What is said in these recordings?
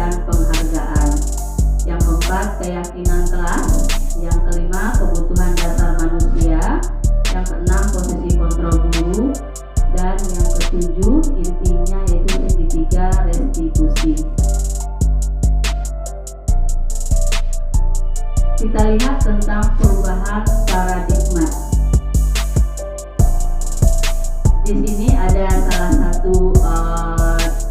dan penghargaan. Yang keempat, keyakinan kelas. Yang kelima, kebutuhan dasar manusia. Yang keenam, posisi kontrol guru. Dan yang ketujuh, intinya yaitu segitiga restitusi. Kita lihat tentang perubahan paradigma. Di sini ada salah satu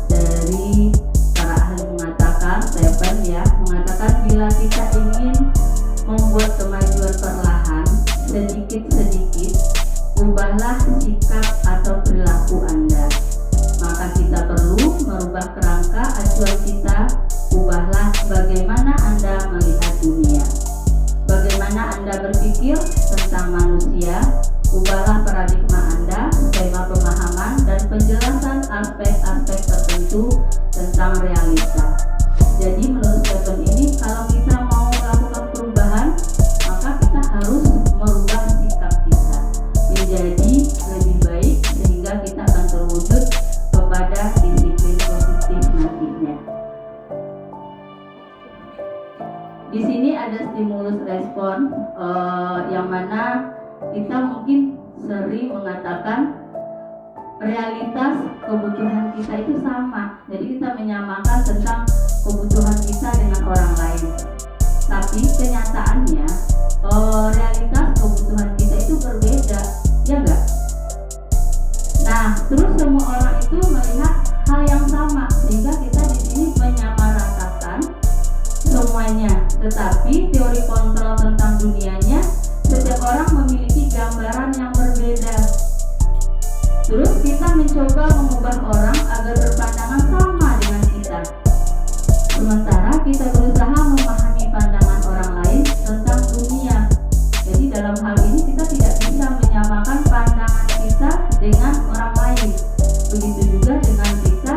dari para ahli mengatakan, Stephen mengatakan bila kita ingin membuat kemajuan perlahan, sedikit-sedikit, ubahlah sikap atau perilaku Anda. Maka kita perlu merubah kerangka acuan kita, ubahlah bagaimana Anda melihat dunia. Bagaimana Anda berpikir tentang manusia, ubahlah paradigma Anda, skema pemahaman dan penjelasan aspek-aspek tertentu tentang realita. Jadi menurut Stephen ini, kalau kita mau melakukan perubahan, maka kita harus merubah sikap kita menjadi lebih baik sehingga kita akan terwujud kepada disiplin positif nantinya. Di sini ada stimulus respon yang mana kita mungkin sering mengatakan realitas kebutuhan kita itu sama. Jadi kita menyamakan tentang kebutuhan kita dengan orang lain. Tapi kenyataannya realitas kebutuhan kita itu berbeda, ya enggak? Nah, terus semua orang itu melihat hal yang sama sehingga kita di sini menyamaratakan semuanya. Tetapi teori kontrol tentang dunianya, setiap orang memiliki gambaran yang berbeda. Terus kita mencoba mengubah orang agar berpandangan sama dengan kita. Sementara kita berusaha memahami pandangan orang lain tentang dunia. Jadi dalam hal ini kita tidak bisa menyamakan pandangan kita dengan orang lain. Begitu juga dengan kita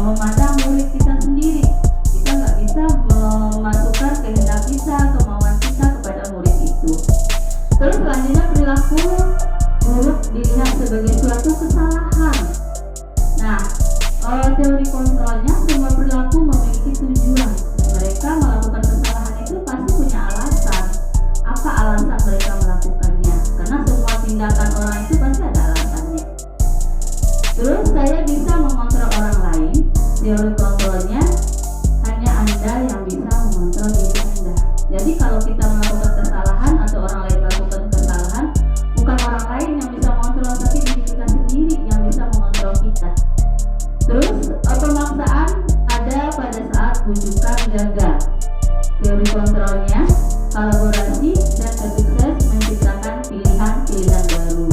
memandang murid kita sendiri. Kita nggak bisa memasukkan kehendak kita, kemauan kita kepada murid itu. Terus selanjutnya perilaku buruk dilihat sebagai suatu kesalahan. Nah, teori kontrolnya semua perilaku memiliki tujuan. Mereka melakukan kesalahan itu pasti punya alasan. Apa alasan mereka melakukannya? Karena semua tindakan orang itu pasti ada alasannya. Terus saya bisa mengontrol orang lain. Teori kontrolnya hanya Anda yang bisa mengontrol diri Anda. Jadi kalau kita melakukan kesalahan atau orang lain melakukan kesalahan, bukan orang lain yang bisa mengontrol, tapi diri kita sendiri yang bisa mengontrol kita. Terus pemaksaan ada pada saat rujukan gagal. Teori kontrolnya kolaborasi dan sukses menciptakan pilihan-pilihan baru.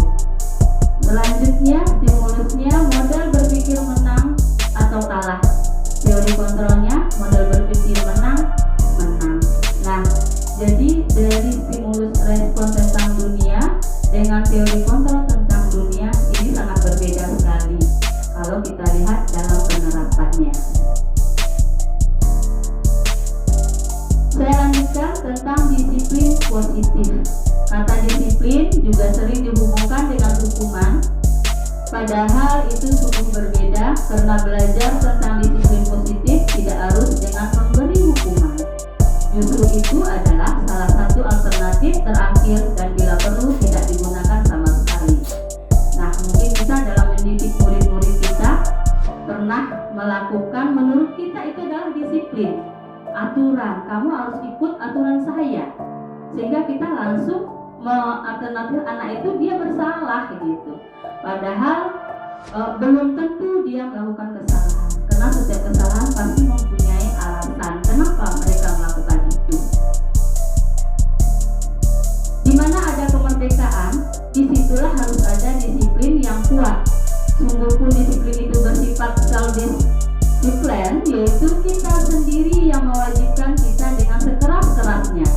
Selanjutnya stimulusnya model berpikir menang atau kalah. Teori kontrolnya model berpikir menang. Nah, jadi dari stimulus respon tentang dunia dengan teori kontrol tentang dunia ini sangat berbeda sekali kalau kita lihat dalam penerapannya. Saya lanjutkan tentang disiplin positif. Kata disiplin juga sering dihubungkan dengan hukuman, padahal itu sungguh berbeda karena belajar tentang disiplin positif tidak harus dengan memberi hukuman. Justru itu adalah salah satu alternatif terakhir dan bila perlu tidak digunakan sama sekali. Nah, mungkin kita dalam mendidik murid-murid kita pernah melakukan, menurut kita itu adalah disiplin, aturan, kamu harus ikut aturan saya, sehingga kita langsung alternatif anak itu dia bersalah gitu. Padahal belum tentu dia melakukan kesalahan, karena setiap kesalahan pasti mempunyai alasan kenapa mereka melakukan itu. Di mana ada kemerdekaan, disitulah harus ada disiplin yang kuat. Sungguh pun disiplin itu bersifat self-discipline, yaitu kita sendiri yang mewajibkan kita dengan sekeras-kerasnya.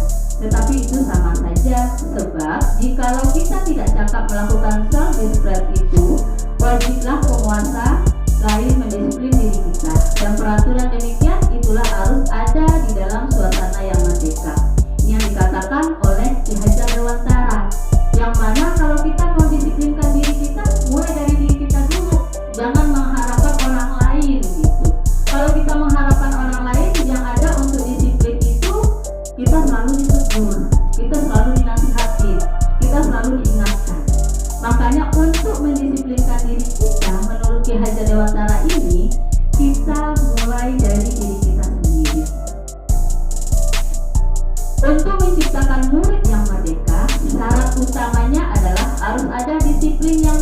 Tetapi itu sama saja, sebab jikalau kita tidak cakap melakukan self-discipline itu, wajiblah penguasa lain mendisiplin diri kita. Dan peraturan demikian itulah harus ada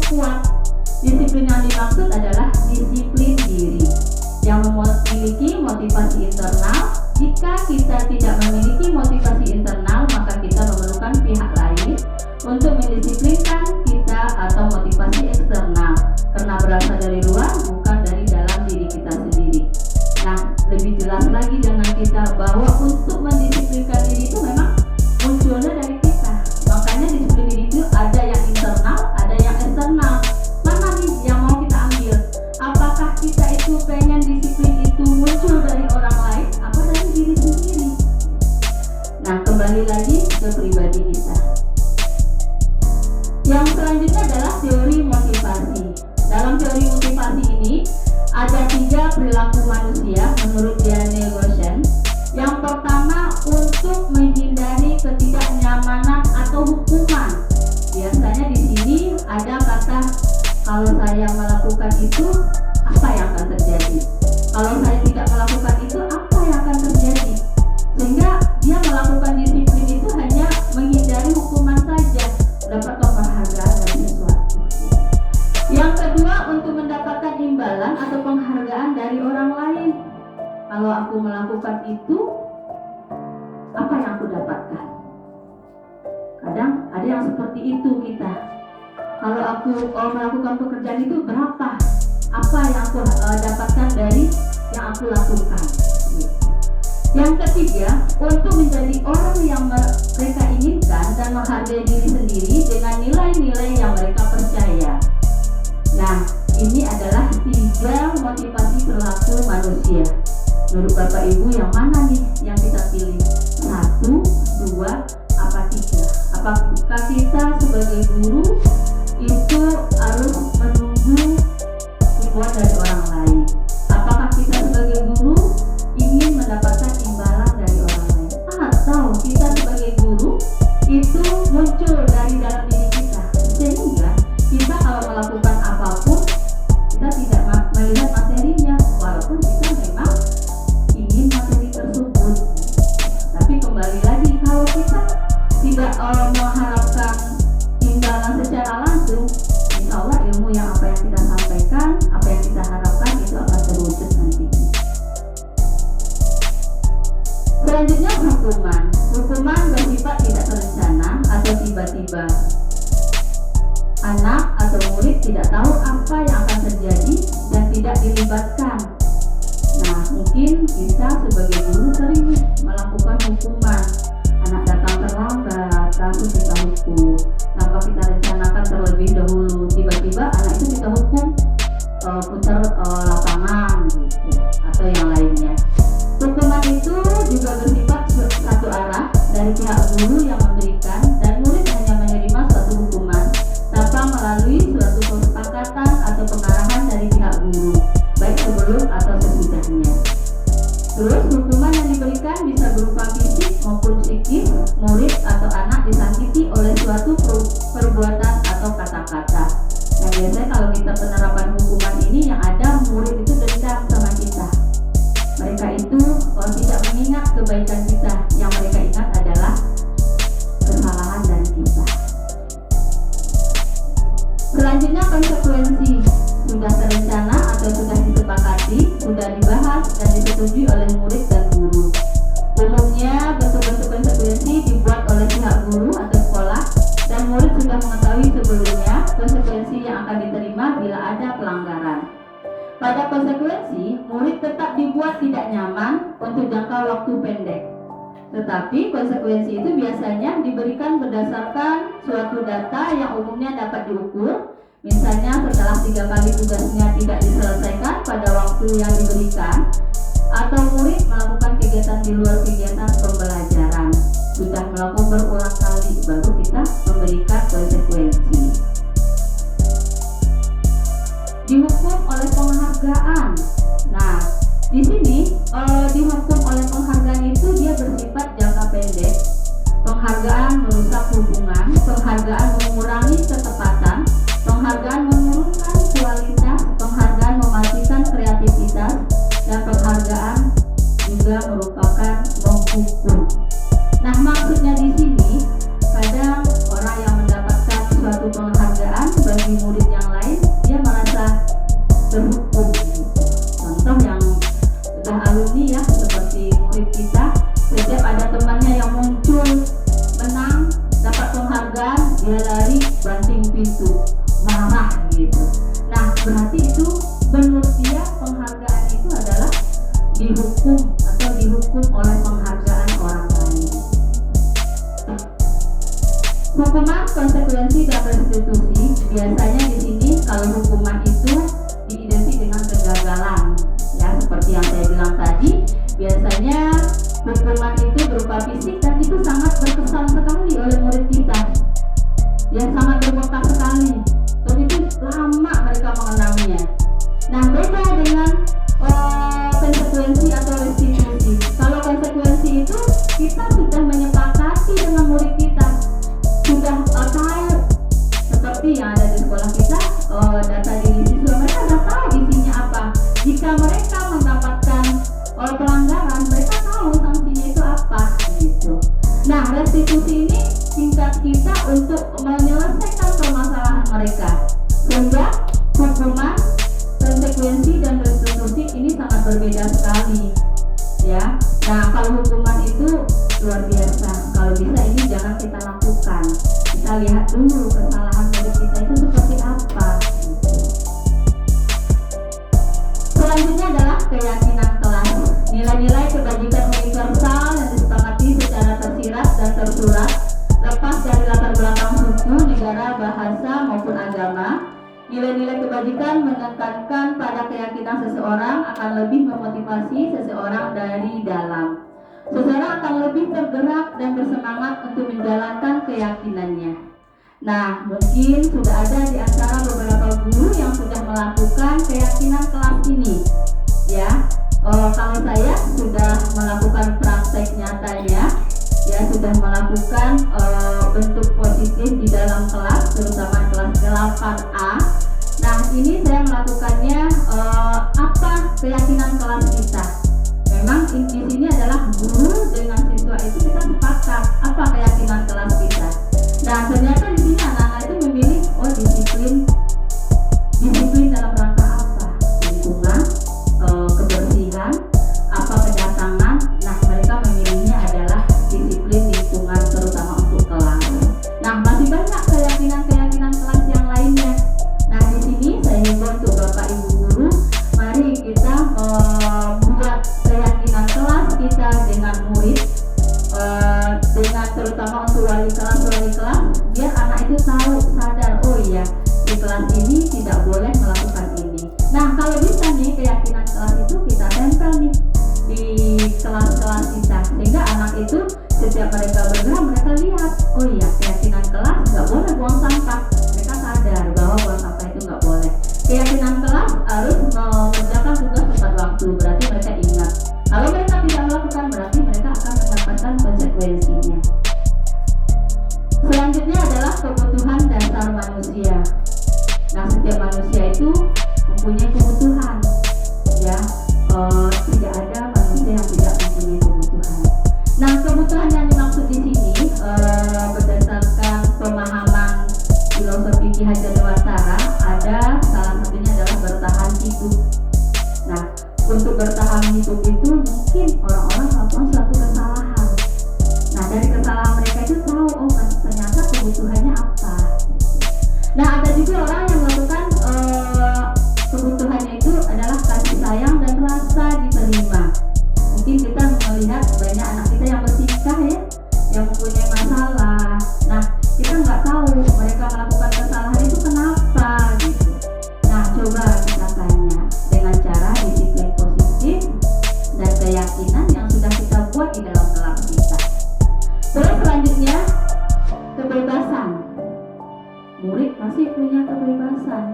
kuat. Disiplin yang dimaksud adalah disiplin diri yang memiliki motivasi internal. Jika kita tidak memiliki motivasi internal, maka kita memerlukan pihak lain untuk mendisiplinkan kita atau motivasi eksternal, karena berasal dari luar, bukan dari dalam diri kita sendiri. Nah, lebih jelas lagi dengan kita bahwa untuk mendisiplinkan diri itu memang munculnya dari kita. Makanya disiplin diri itu ada yang internal, ada yang eksternal. Mana nih yang mau kita ambil? Apakah kita itu pengen disiplin itu muncul dari orang lain atau dari diri sendiri? Nah, kembali lagi ke pribadi kita. Yang selanjutnya adalah teori motivasi. Dalam teori motivasi ini ada 3 perilaku manusia menurut Daniel Goleman. Yang pertama, untuk menghindari ketidaknyamanan atau hukuman. Biasanya di sini ada kata, kalau saya melakukan itu, apa yang akan terjadi? Kalau saya tidak melakukan itu, apa yang akan terjadi? Sehingga dia melakukan disiplin itu hanya menghindari hukuman saja, dapat penghargaan dari sesuatu. Yang kedua, untuk mendapatkan imbalan atau penghargaan dari orang lain. Kalau aku melakukan itu, apa yang aku dapatkan? Kadang ada yang seperti itu kita. Kalau aku melakukan pekerjaan itu, berapa? Apa yang aku dapatkan dari yang aku lakukan? Yang ketiga, untuk menjadi orang yang mereka inginkan dan menghargai diri sendiri dengan nilai-nilai yang mereka percaya. Nah, ini adalah 3 motivasi perilaku manusia. Menurut Bapak Ibu, yang mana nih yang kita pilih? 1, 2, apa 3? Apakah kita sebagai guru itu harus menunggu himbauan dari orang lain? Apakah kita sebagai guru ingin mendapatkan imbalan dari orang lain? Atau kita sebagai guru itu muncul dari dalam diri kita, sehingga kita kalau melakukan apapun kita tidak melihat materinya, walaupun kita memang ingin materi tersebut. Tapi kembali lagi, kalau kita tidak mengharapkan imbalan secara langsung, insya Allah ilmu yang apa yang kita sampaikan, apa yang kita harapkan itu akan terwujud nanti. Selanjutnya, hukuman. Hukuman bersifat tidak terencana atau tiba-tiba. Anak atau murid tidak tahu apa yang akan terjadi dan tidak dilibatkan. Nah, mungkin kita sebagai guru sering melakukan hukuman. Anak datang terlambat, langsung kita hukum tanpa kita rencanakan terlebih dahulu. Tiba-tiba anak itu kita hukum putar lapangan gitu, atau yang lainnya. Hukuman itu juga bersifat satu arah dari pihak guru yang memberikan, dan murid hanya menerima suatu hukuman tanpa melalui suatu kesepakatan atau pengarahan dari pihak guru, baik sebelum atau sesudahnya. Terus hukuman yang diberikan bisa berupa fisik maupun psikis. Murid atau anak disakiti oleh suatu perbuatan atau kata-kata. Nah, biasanya kalau kita penerapan hukuman ini, yang ada murid itu dendam sama kita. Mereka itu tidak mengingat kebaikan kita, yang mereka ingat adalah kesalahan dari kita. Selanjutnya, konsekuensi. Sudah terencana atau sudah disepakati, sudah dibahas dan disetujui oleh murid dan guru. Umumnya bentuk-bentuk konsekuensi dibuat oleh pihak guru atau sekolah, dan murid sudah mengetahui sebelumnya konsekuensi yang akan diterima bila ada pelanggaran. Pada konsekuensi, murid tetap dibuat tidak nyaman untuk jangka waktu pendek. Tetapi konsekuensi itu biasanya diberikan berdasarkan suatu data yang umumnya dapat diukur. Misalnya setelah 3 kali tugasnya tidak diselesaikan pada waktu yang diberikan, atau murid melakukan kegiatan di luar kegiatan pembelajaran, sudah melakukan berulang kali, baru kita memberikan konsekuensi. Dihukum oleh penghargaan. Nah, di sini dihukum oleh penghargaan itu dia bersifat jangka pendek. Penghargaan merusak hubungan, penghargaan mengurangi ketepatan, penghargaan menurunkan kualitas, penghargaan mematikan kreativitas, dan penghargaan juga merupakan menghukum. Nah, maksudnya di sini kadang orang yang mendapatkan suatu penghargaan bagi murid yang konsekuensi dan restitusi. Biasanya di sini kalau hukuman itu diidenti dengan kegagalan, ya seperti yang saya bilang tadi. Biasanya hukuman itu berupa fisik dan itu sangat berkesan sekali oleh murid kita, ya sangat berbekas sekali. Dan itu lama mereka mengenangnya. Nah, beda dengan konsekuensi atau restitusi. Kalau konsekuensi itu kita sudah menyepakati dengan murid kita, sudah tahu seperti yang ada di sekolah kita, data diri siswa mereka sudah tahu isinya apa. Jika mereka mendapatkan pelanggaran, mereka tahu sanksinya itu apa gitu. Nah, restitusi ini tingkat kita untuk menyelesaikan permasalahan mereka, sehingga hukuman, konsekuensi dan restitusi ini sangat berbeda sekali, ya. Nah, kalau hukuman itu luar biasa. Kalau bisa ini jangan kita lakukan. Kita lihat dulu kesalahan murid kita itu seperti apa. Selanjutnya adalah keyakinan kelas. Nilai-nilai kebajikan universal yang disepakati secara tersirat dan tersurat, lepas dari latar belakang suku, negara, bahasa maupun agama. Nilai-nilai kebajikan menekankan pada keyakinan seseorang akan lebih memotivasi seseorang dari dalam. Seseorang akan lebih tergerak dan bersemangat untuk menjalankan keyakinannya. Nah, mungkin sudah ada di antara beberapa guru yang sudah melakukan keyakinan kelas ini, ya. Kalau saya sudah melakukan praktek nyatanya, ya sudah melakukan bentuk positif di dalam kelas, terutama kelas 8A. Nah, ini saya melakukannya apa keyakinan kelas kita. Memang di sini adalah guru dengan siswa itu kita sepakat apa keyakinan kelas kita. Nah, ternyata di sini anak-anak itu memilih disiplin dalam rangka apa? Lingkungan, kebersihan, apa kedatangan. Nah, mereka memilihnya adalah disiplin lingkungan, terutama untuk kelas. Nah, masih banyak keyakinan kelas yang lainnya. Nah, di sini saya himbau untuk Bapak Ibu guru, mari kita membuat keyakinan kelas kita dengan murid, dengan terutama untuk wali kelas, biar anak itu tahu, sadar, oh iya di kelas ini tidak boleh melakukan ini. Nah, kalau bisa nih keyakinan kelas itu kita tempel nih di kelas-kelas kita, sehingga anak itu setiap mereka bergerak mereka lihat, oh iya keyakinan kelas nggak boleh buang sampah. Mereka sadar bahwa buang sampah itu nggak boleh. Keyakinan kelas harus mengerjakan tugas tepat waktu, berarti mereka ingat. Kalau mereka tidak melakukan, berarti mereka akan mendapatkan konsekuensinya. Selanjutnya adalah kebutuhan dasar manusia. Nah, setiap manusia itu mempunyai kebutuhan, ya. Tidak ada manusia yang tidak mempunyai kebutuhan. Nah, kebutuhan yang dimaksud di sini berdasarkan pemahaman filosofi Ki Hajar Dewantara, ada salah satunya adalah bertahan hidup. Nah, untuk bertahan hidup itu mungkin orang-orang melakukan suatu kesalahan. Nah, dari kesalahan mereka itu tahu, oh ternyata kebutuhannya apa. Nah, ada juga orang yang melakukan kebutuhannya itu adalah kasih sayang dan rasa diterima. Mungkin kita melihat banyak anak kita yang bertingkah, ya, yang mempunyai masalah. Nah, kita nggak tahu mereka melakukan kesalahan itu kenapa gitu. Nah, coba kita tanya dengan cara disiplin positif dan keyakinan yang sudah kita buat di dalam kelas kita. Terus selanjutnya kebebasan. Murid masih punya kebebasan.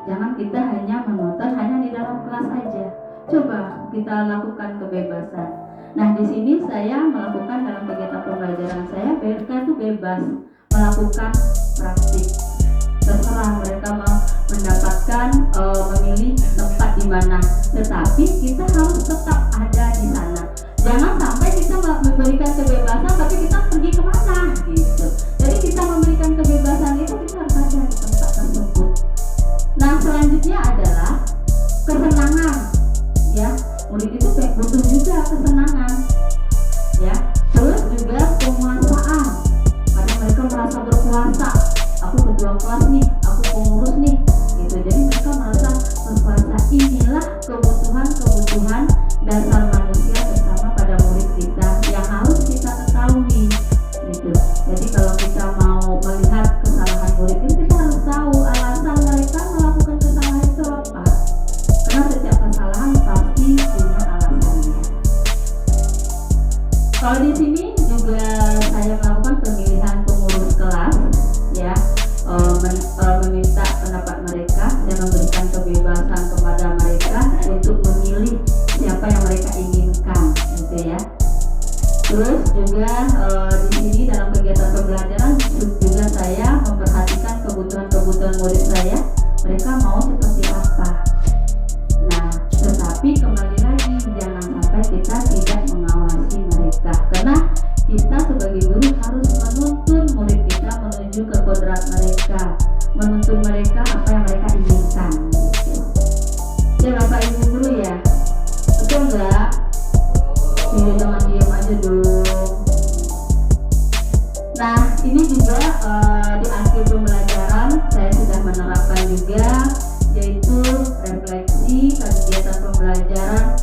Jangan kita hanya menonton hanya di dalam kelas aja. Coba kita lakukan kebebasan. Nah, di sini saya melakukan dalam kegiatan pembelajaran saya, mereka itu bebas melakukan praktik. Terserah mereka mau mendapatkan memilih tempat di mana, tetapi kita harus tetap ada di sana. Jangan sampai kita memberikan kebebasan tapi kita pergi kemana gitu. Jadi kita memberikan kebebasan itu kita harus ada di tempat tersebut. Nah, selanjutnya adalah kesenangan, ya. Murid itu butuh juga kesenangan, ya. Terus juga penguasaan, karena mereka merasa berkuasa. Aku ketua kelas nih, aku pengurus nih, gitu. Jadi mereka merasa berkuasa. Inilah kebutuhan dasar manusia bersama pada murid kita yang harus kita ketahui, gitu. Jadi Kalau di sini juga saya melakukan pemilihan pengurus kelas, ya, meminta pendapat mereka, saya memberikan kebebasan kepada mereka untuk memilih siapa yang mereka inginkan, gitu ya. Terus juga di sini dalam kegiatan pembelajaran juga saya memperhatikan kebutuhan murid saya, mereka mau seperti apa. Nah, tetapi kembali lagi jangan sampai kita tidak mengawasi mereka, karena kita sebagai guru harus menuntun murid kita menuju ke kodrat mereka, menuntun mereka apa yang mereka inginkan, gitu. Ya Bapak Ibu guru ya, betul nggak? Ya, jangan diam aja dong. Nah, ini juga di akhir pembelajaran saya sudah menerapkan juga, yaitu refleksi kegiatan pembelajaran,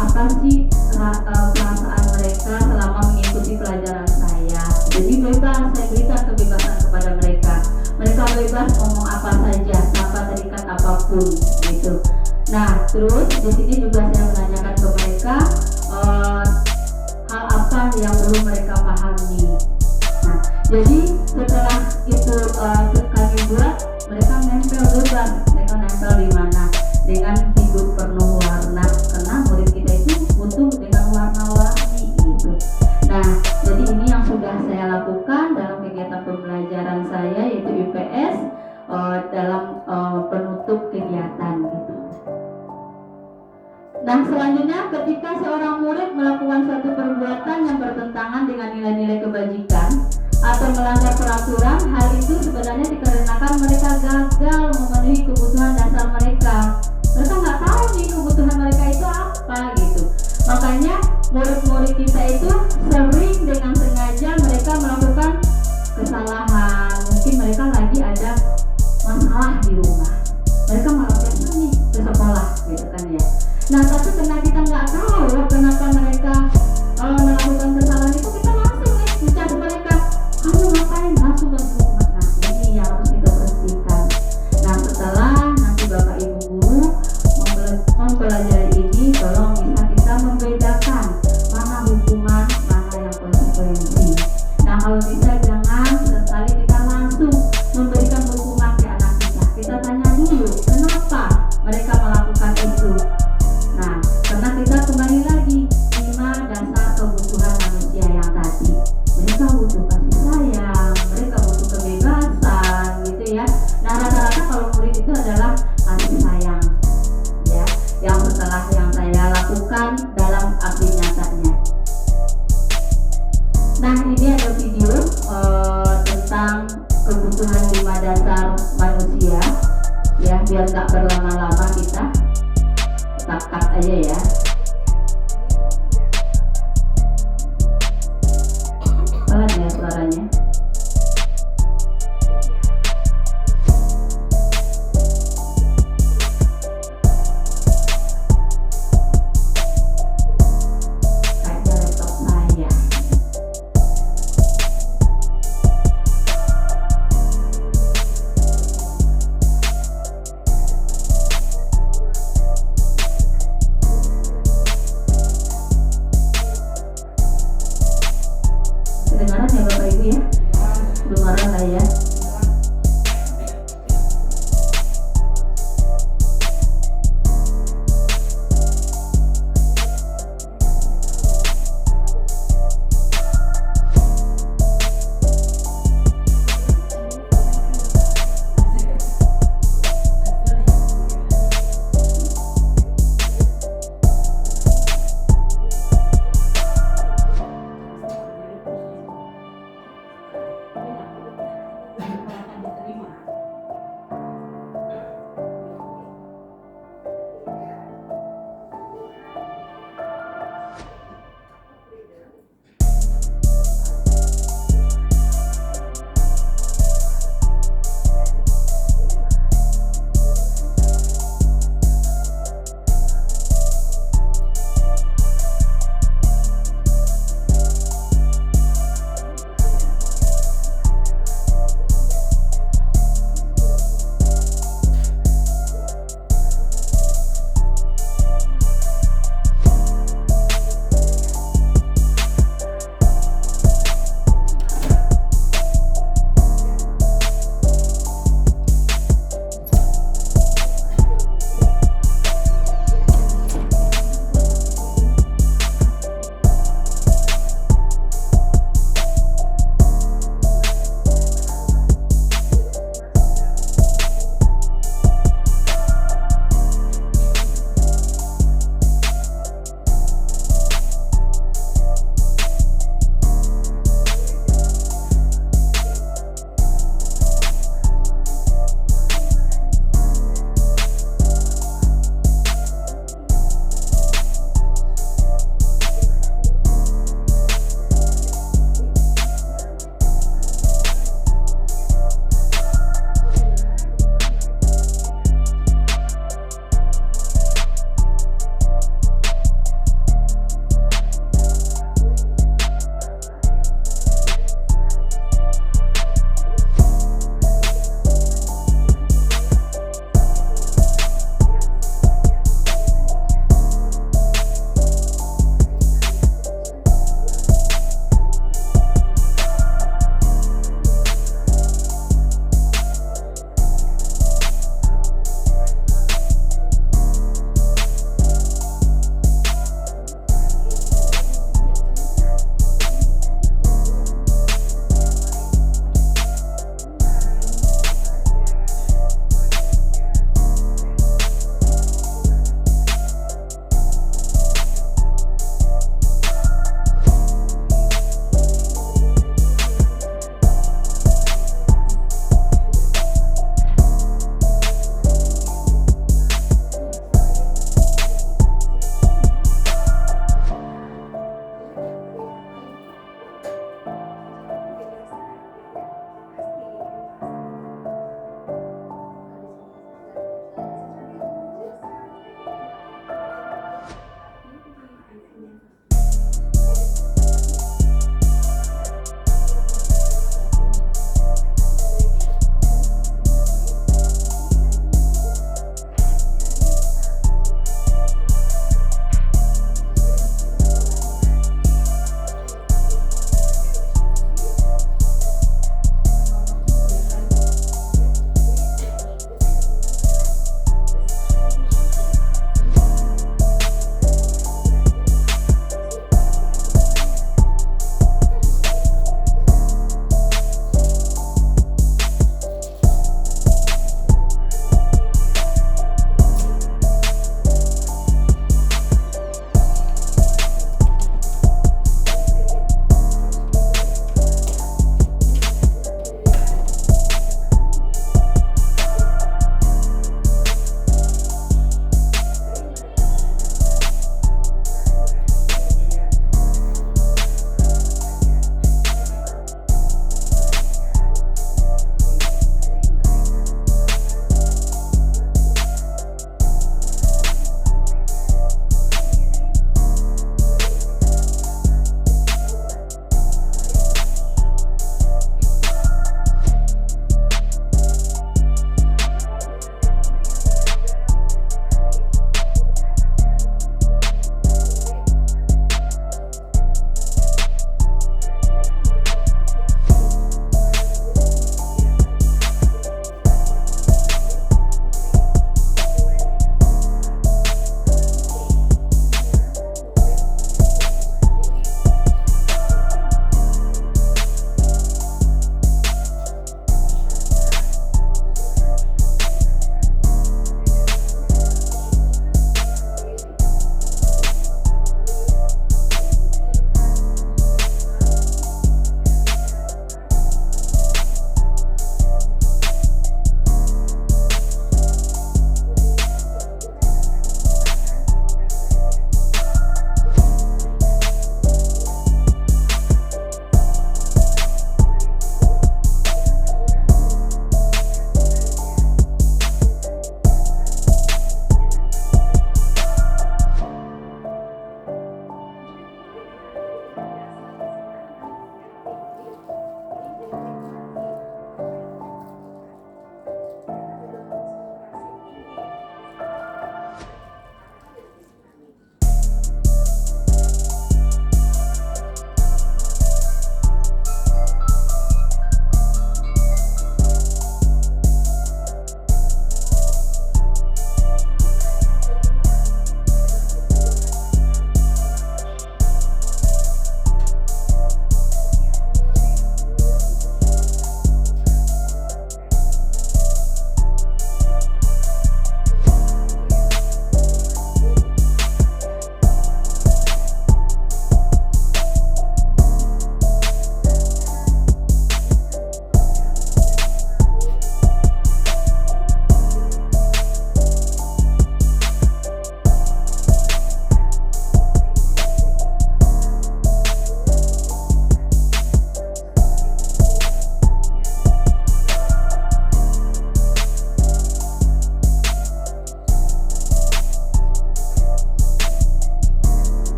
apa sih perasaan mereka selama mengikuti pelajaran saya. Jadi bebas, saya berikan kebebasan kepada mereka. Mereka bebas ngomong apa saja tanpa terikat apapun, gitu. Nah, terus di sini juga saya menanyakan ke mereka hal apa yang perlu mereka pahami. Nah, jadi setelah itu kami buat, mereka nempel bebas. Mereka nempel di mana? Dengan hidup penuh warna, karena murid kita itu butuh dengan warna-warni, gitu. Nah, jadi ini yang sudah saya lakukan dalam kegiatan pembelajaran saya, yaitu IPS, dalam penutup kegiatan, gitu. Nah, selanjutnya ketika seorang murid melakukan suatu perbuatan yang bertentangan dengan nilai-nilai kebajikan atau melanggar peraturan, hal itu sebenarnya dikarenakan mereka gagal memenuhi kebutuhan dasar mereka. Mereka nggak tahu nih kebutuhan mereka itu apa, gitu. Makanya murid-murid kita itu sering dengan sengaja mereka melakukan kesalahan. Mungkin mereka lagi ada masalah di rumah, mereka malah pergi nih ke sekolah, gitu kan ya. Nah, tapi karena kita nggak tahu kenapa mereka melakukan kesalahan itu, kita langsung dicas mereka, kamu ngapain, langsung ke hukuman. Nah, ini yang harus kita berhentikan. Nah, setelah nanti Bapak Ibu guru mempelajari ini, tolong bisa kita membedakan mana hukuman, mana yang konsekuensi. Nah, kalau bisa jangan sekali kita langsung memberikan hukuman ke anak kita. Kita tanya dulu kenapa mereka melakukan itu. Nah, karena kita kembali lagi 5 dasar kebutuhan manusia yang tadi. Mereka butuh kasih sayang, mereka butuh kebebasan, gitu ya. Nah, rata-rata kalau murid itu adalah kasih sayang, ya, yang setelah yang saya lakukan dalam aksi nyatanya. Nah, ini ada video tentang kebutuhan 5 dasar manusia, ya, biar nggak berlama-lama kita cut aja ya. Pelan ya suaranya. Kayaknya laptop saya. Kedengaran ya Bapak Ibu ya? Kedengaran lah ya.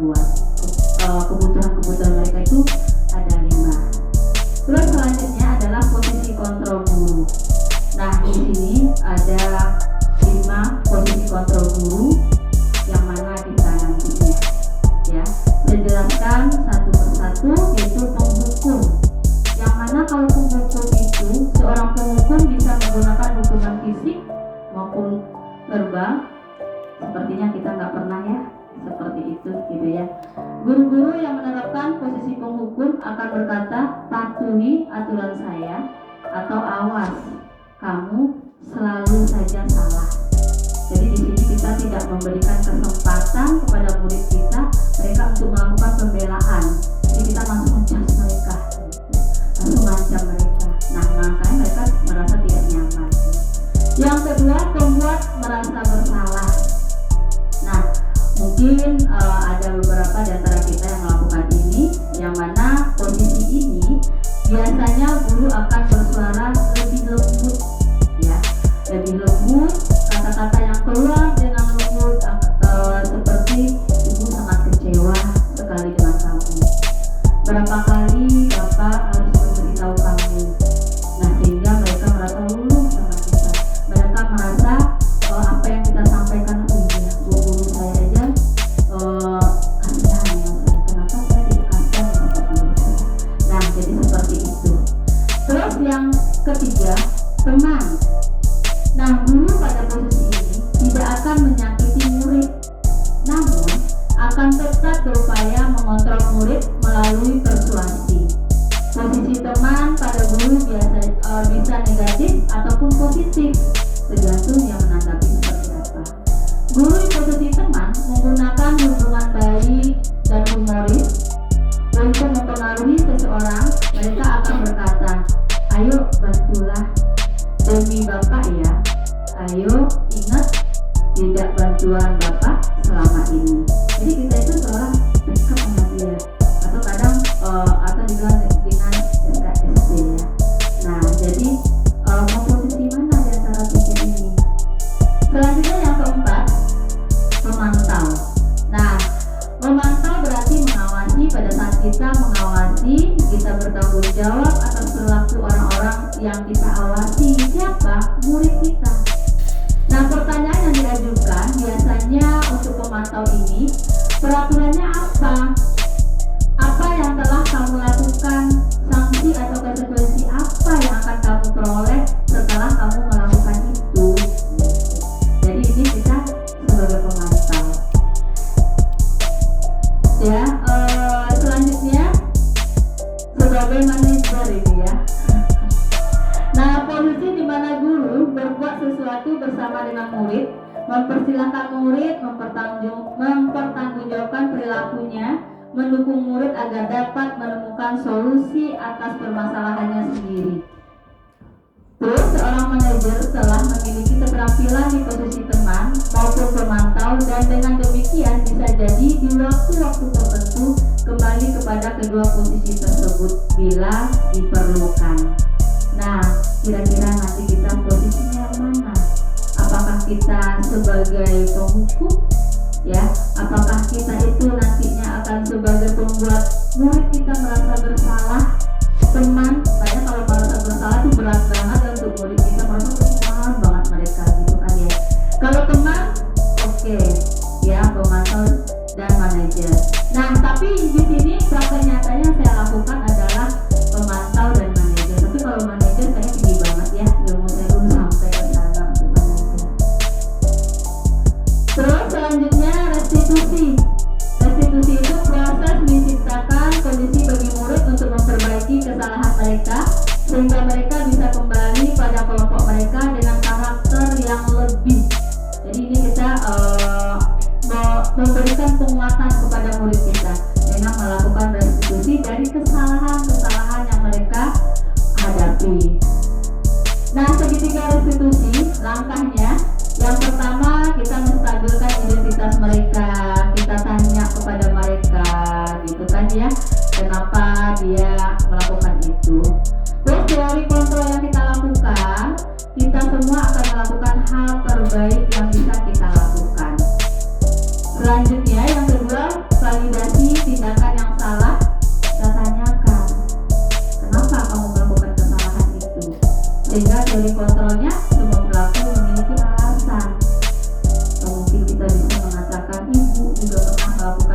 berbuat. Kebutuhan mereka itu ada 5. Terus selanjutnya adalah posisi kontrol guru. Nah, di sini ada 5 posisi kontrol guru yang mana kita nantinya, ya. Saya jelaskan satu persatu, yaitu penghukum. Yang mana kalau penghukum itu, seorang penghukum bisa menggunakan hukuman fisik maupun verbal. Sepertinya kita nggak pernah ya seperti itu, gitu ya. Guru-guru yang menerapkan posisi penghukum akan berkata, patuhi aturan saya, atau awas, kamu selalu saja salah. Jadi di sini kita tidak memberikan kesempatan kepada murid kita mereka untuk melakukan pembelaan. Jadi kita langsung menjudge mereka, langsung mengancam mereka. Nah, makanya mereka merasa tidak nyaman. Yang kedua, membuat merasa bersalah. Nah, mungkin ada beberapa di antara kita yang melakukan ini, yang mana posisi ini biasanya guru akan bersuara lebih lembut, ya, lebih lembut, kata-kata yang keluar dengan lembut, seperti ibu sangat kecewa sekali dengan kamu. Berapa kali bapak harus memberitahu kamu. Nah, sehingga mereka merasa luluh sama kita. Mereka merasa apa yang kita sampaikan, guru saya aja kasihan sama saya. Kenapa saya tidak kasihan sama guru saya? Nah, jadi seperti itu. Terus yang ketiga, teman. Nah, guru pada posisi ini tidak akan menyakiti murid, namun akan tetap berupaya mengontrol murid melalui persuasi. Posisi teman pada guru bisa negatif ataupun positif, tergantung yang menanggapi seperti apa. Guru di posisi teman menggunakan hubungan baik dan humoris untuk mempengaruhi seseorang. Mereka akan berkata, ayo bantulah demi bapak ya, ayo ingat tidak bantuan bapak selama ini. Jadi kita itu seorang dekat sama dia, atau kadang atau dibilang dengan SKSD ya. Nah, jadi mau posisi mana di antara tiga ini? Selanjutnya yang keempat, memantau. Nah, memantau berarti mengawasi. Pada saat kita mengawasi, kita bertanggung jawab atas perilaku orang-orang yang kita awasi. Siapa? Murid kita. Nah, pertanyaan yang diajukan biasanya untuk pemantau ini, peraturannya apa? Apa yang telah kamu lakukan? Sanksi atau konsekuensi apa yang akan kamu peroleh setelah kamu melakukan itu? Jadi ini kita sebagai pemantau. Ya, selanjutnya sebagai manajer ini ya. Nah, posisi di mana guru berbuat sesuatu bersama dengan murid, mempersilahkan murid mempertanggungjawabkan perilakunya, mendukung murid agar dapat menemukan solusi atas permasalahannya sendiri. Terus seorang manajer telah memiliki keterampilan di posisi teman maupun pemantau, dan dengan demikian bisa jadi di waktu-waktu tertentu kembali kepada kedua posisi tersebut bila diperlukan. Nah, kira-kira nanti kita posisinya mana? Apakah kita sebagai penghukum? Ya, apakah kita itu nantinya akan sebagai pembuat murid kita merasa bersalah? Teman, kayaknya kalau merasa bersalah itu berat banget untuk murid kita, merasa bersalah banget mereka gitu kan ya. Kalau teman, oke, ya, pemantau dan manajer. Nah, tapi di sini praktek nyatanya yang saya lakukan adalah pemantau dan manajer. Tapi kalau manajer kayaknya tinggi banget ya, ilmu saya belum sampai ke sana untuk manajer. Terus selanjutnya restitusi. Restitusi itu proses menciptakan kondisi bagi murid untuk memperbaiki kesalahan mereka sehingga mereka bisa kembali pada kelompok mereka dengan karakter yang lebih. Jadi ini kita memberikan penguatan kepada murid kita dengan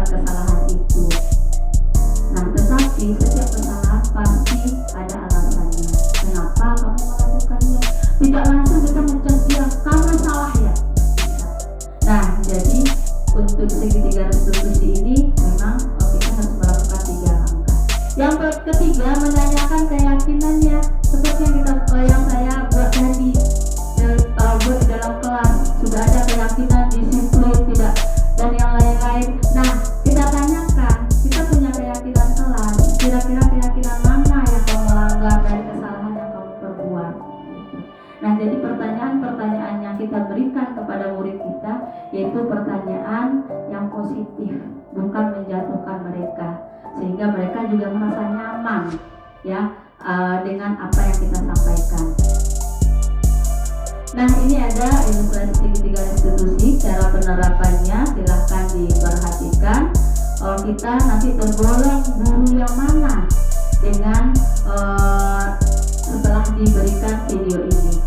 kesalahan itu. Nah, tetapi setiap kesalahan pasti ada alasannya. Kenapa kamu melakukannya? Tidak langsung kita mencari dia, kamu salah ya. Nah, jadi untuk segitiga restitusi ini memang kita harus melakukan 3 langkah. Yang ketiga, menanyakan keyakinannya, seperti yang saya buat tadi, buat di dalam kelas sudah ada keyakinan, disiplin, tidak dan yang lain-lain. Nah, kita tanyakan, kita punya keyakinan kelas, kira-kira keyakinan mana yang kamu melanggar dari kesalahan yang kamu perbuat. Nah, jadi pertanyaan-pertanyaan yang kita berikan kepada murid kita yaitu pertanyaan yang positif, bukan menjatuhkan mereka, sehingga mereka juga merasa nyaman ya dengan apa yang kita sampaikan. Nah, ini ada ilustrasi segitiga restitusi. Cara penerapannya silahkan diperhatikan. Kita nanti tergolong guru yang mana dengan setelah diberikan video ini.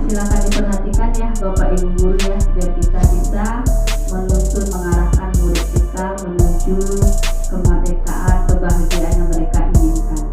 Silakan diperhatikan ya Bapak Ibu guru ya, biar kita bisa menuntun mengarahkan murid kita menuju kemerdekaan, kebahagiaan yang mereka inginkan.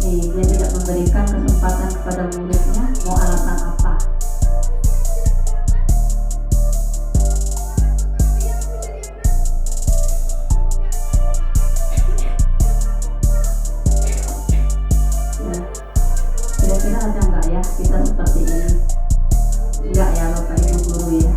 Dia tidak memberikan kesempatan kepada muridnya, mau alasan apa? Kira-kira ada enggak ya kita seperti ini? Enggak ya Bapak Ibu guru ya.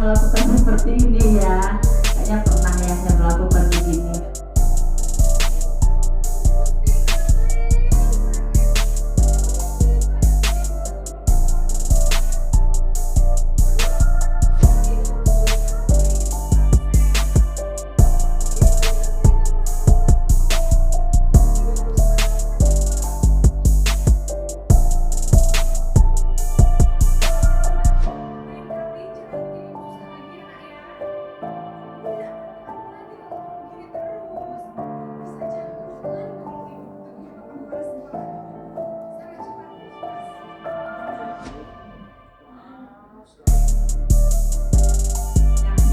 melakukan seperti ini ya. Kayaknya pernah ya yang melakukan begini.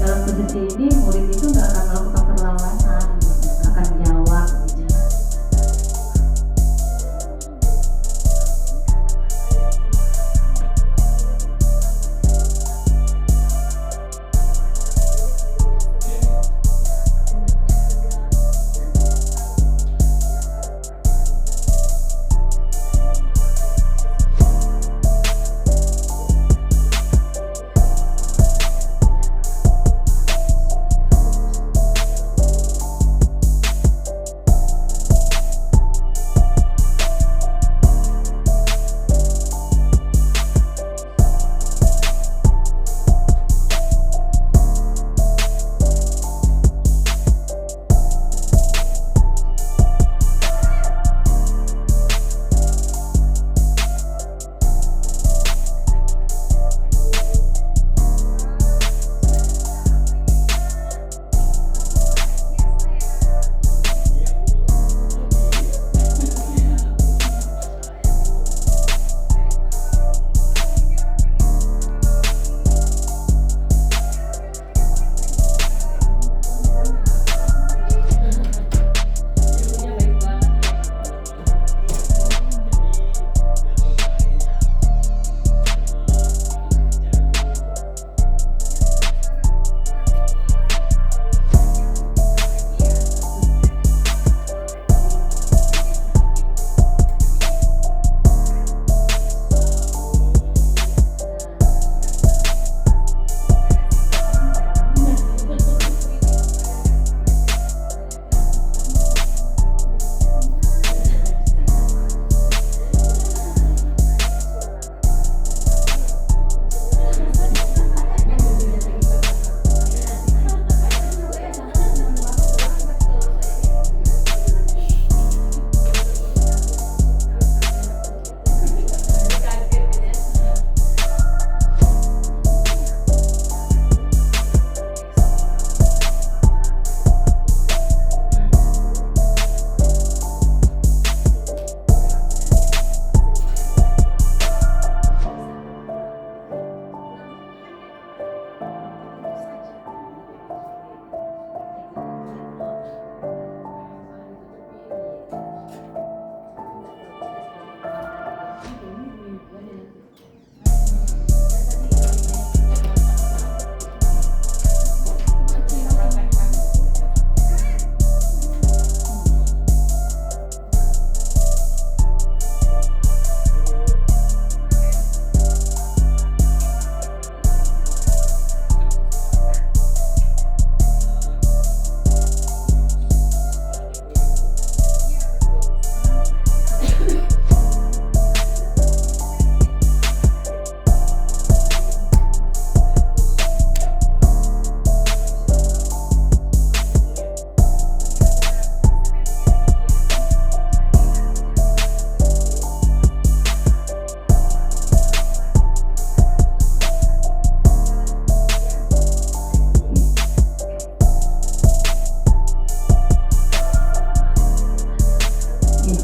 Dalam posisi ini murid itu nggak akan melakukan perlawanan, akan jawab gitu.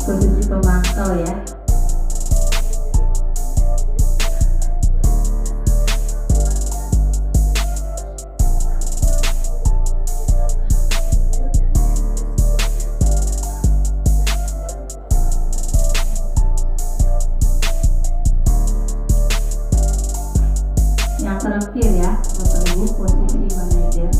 Posisi pemantau ya. Yang terakhir ya, Bapak Ibu, posisi manajer.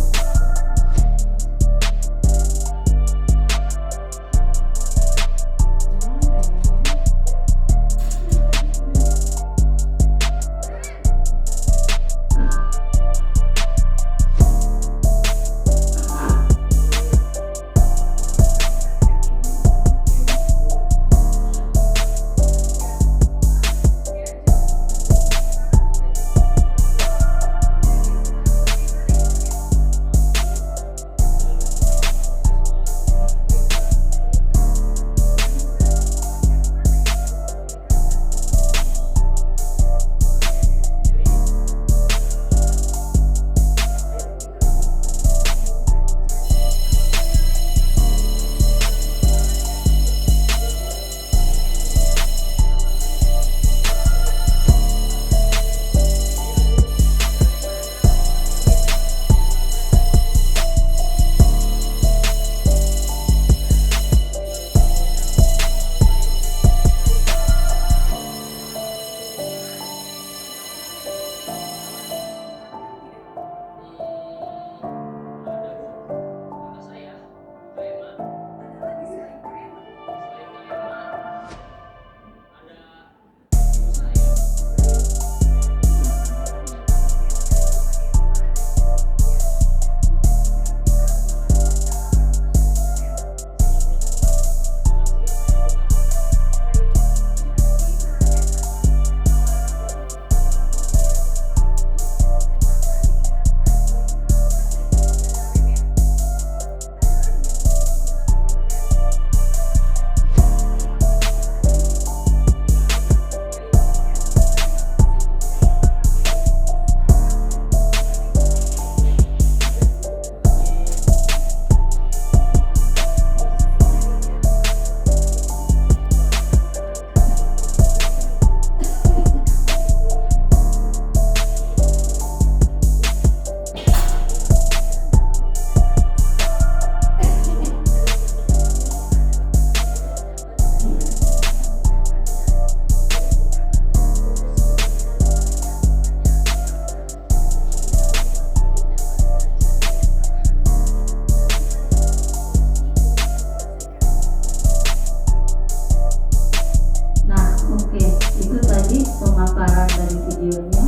videonya.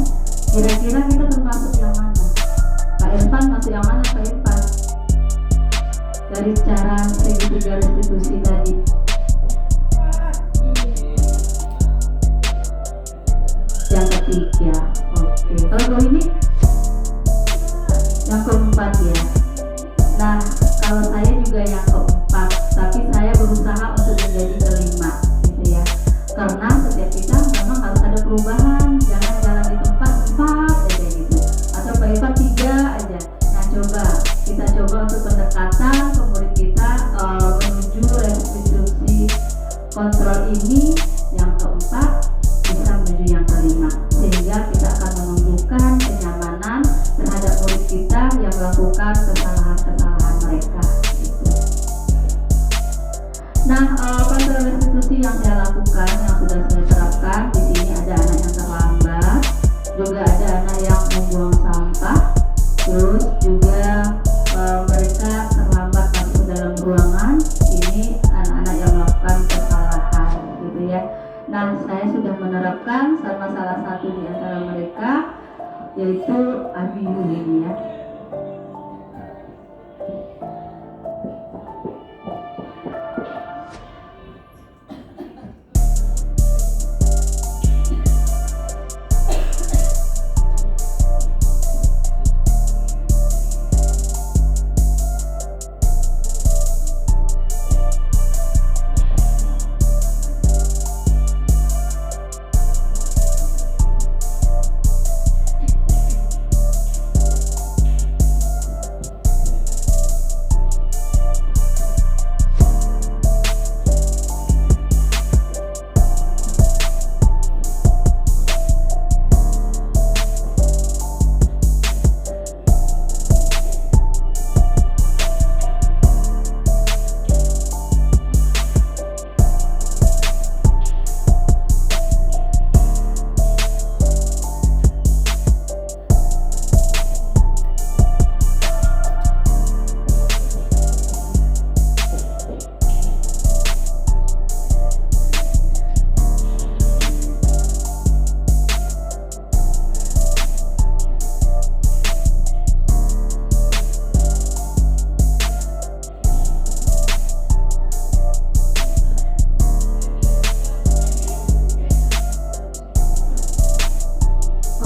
Kira-kira kita termasuk yang mana? Pak Irfan masuk yang mana Pak Irfan? Dari cara segitiga restitusi tadi. Yang ketiga. Oke. Kalau ini yang keempat ya. Nah, kalau saya juga yang keempat, tapi saya berusaha untuk menjadi kelima, gitu ya. Karena setiap kita memang harus ada perubahan, jangan jalan di tempat 4 aja gitu, atau Pak Irfan 3 aja. Nah, kita coba untuk pendekatan ke murid kita menuju restitusi kontrol ini yang keempat bisa menuju yang kelima, sehingga kita akan menumbuhkan kenyamanan terhadap murid kita yang melakukan kesalahan-kesalahan mereka gitu. Nah, kontrol restitusi yang saya lakukan, yang sudah saya terapkan di sini, ada anak yang terlambat, juga ada anak yang membuang sampah, terus juga mereka terlambat masuk ke dalam ruangan. Ini anak-anak yang melakukan kesalahan gitu ya. Nah, saya sudah menerapkan sama salah satu di antara mereka, yaitu Abiyu ini ya.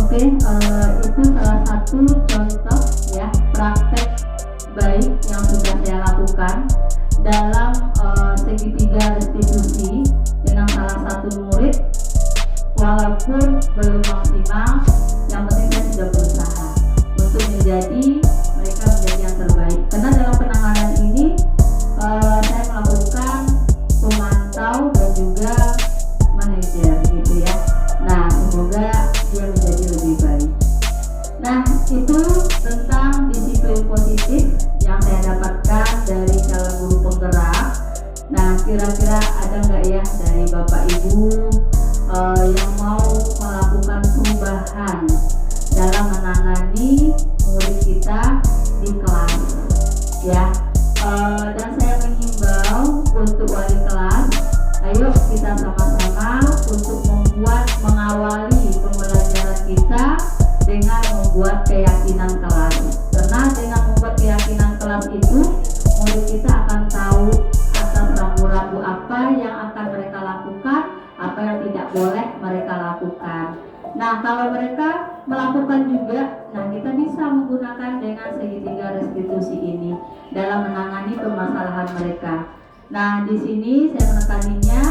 Oke, itu salah satu contoh ya praktek baik yang sudah saya lakukan dalam segitiga restitusi dengan salah satu murid. Walaupun belum maksimal, yang penting saya sudah berusaha untuk mereka menjadi yang terbaik. Karena dalam penanganan ini saya melakukan pemantau dan juga manajer gitu ya. Nah, semoga dia menjadi lebih baik. Nah, itu tentang disiplin positif yang saya dapatkan dari calon guru penggerak. Nah, kira-kira ada nggak ya dari Bapak Ibu yang mau melakukan perubahan dalam menangani murid kita di kelas ya. Dan saya menghimbau untuk wali kelas, ayo kita sama-sama untuk mengawali pembelajaran kita dengan membuat keyakinan kelas. Karena dengan membuat keyakinan kelas itu, murid kita akan tahu atas rambu-rambu apa yang akan mereka lakukan, apa yang tidak boleh mereka lakukan. Nah, kalau mereka melakukan juga, nah kita bisa menggunakan dengan segitiga restitusi ini dalam menangani permasalahan mereka. Nah, di sini saya menekaninya,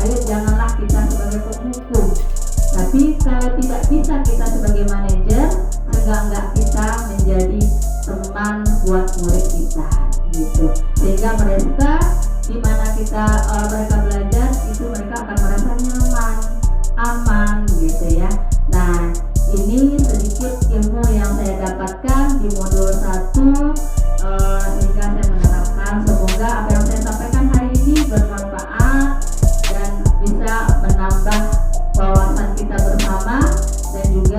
ayo janganlah kita sebagai penghukum, tapi kalau tidak bisa kita sebagai manajer, enggak kita menjadi teman buat murid kita gitu. Sehingga mereka di mana mereka belajar itu mereka akan merasa nyaman, aman gitu ya. Nah, ini sedikit ilmu yang saya dapatkan di modul 1 sehingga saya menerapkan. Semoga apa yang saya sampaikan hari ini bermanfaat dan bisa menambah wawasan kita bersama dan juga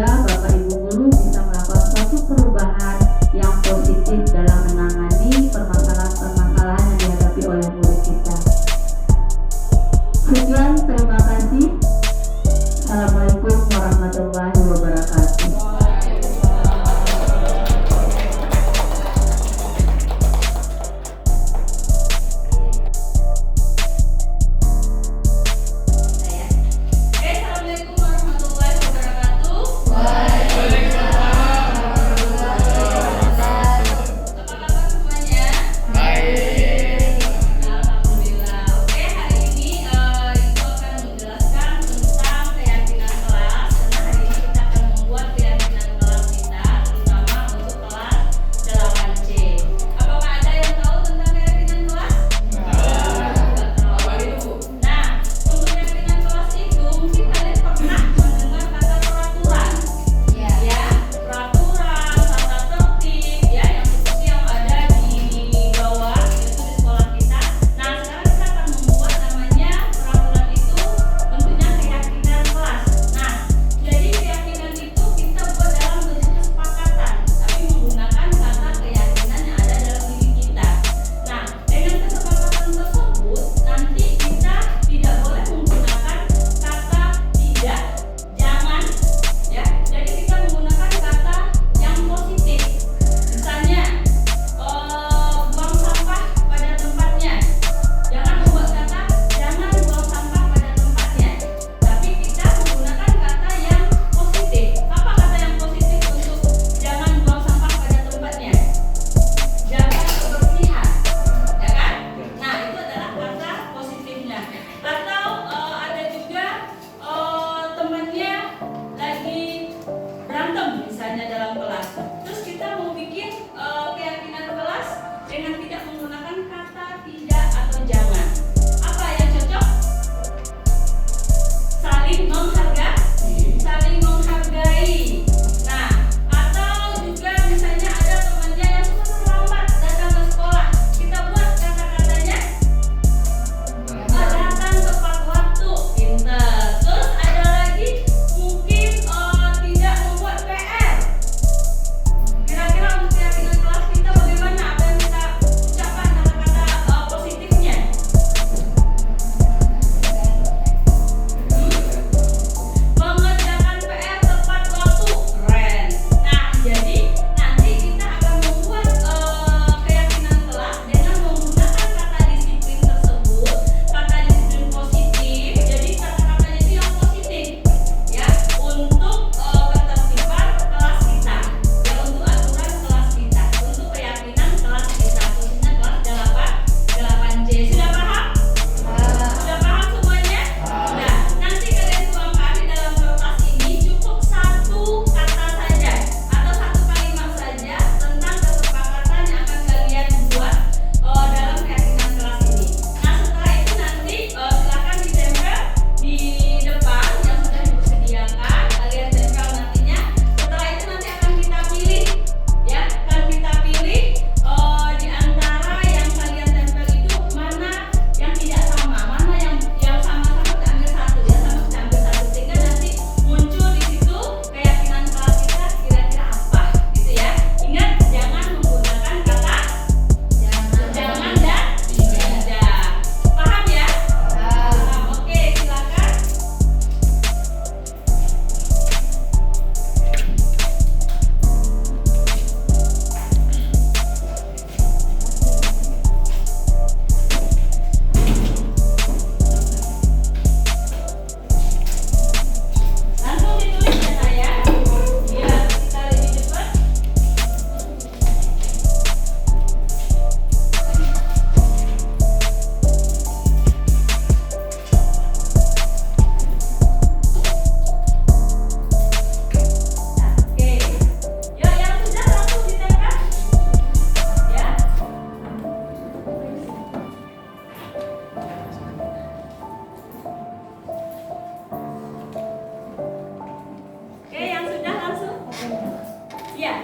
Iya.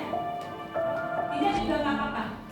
Tidak juga nggak apa-apa.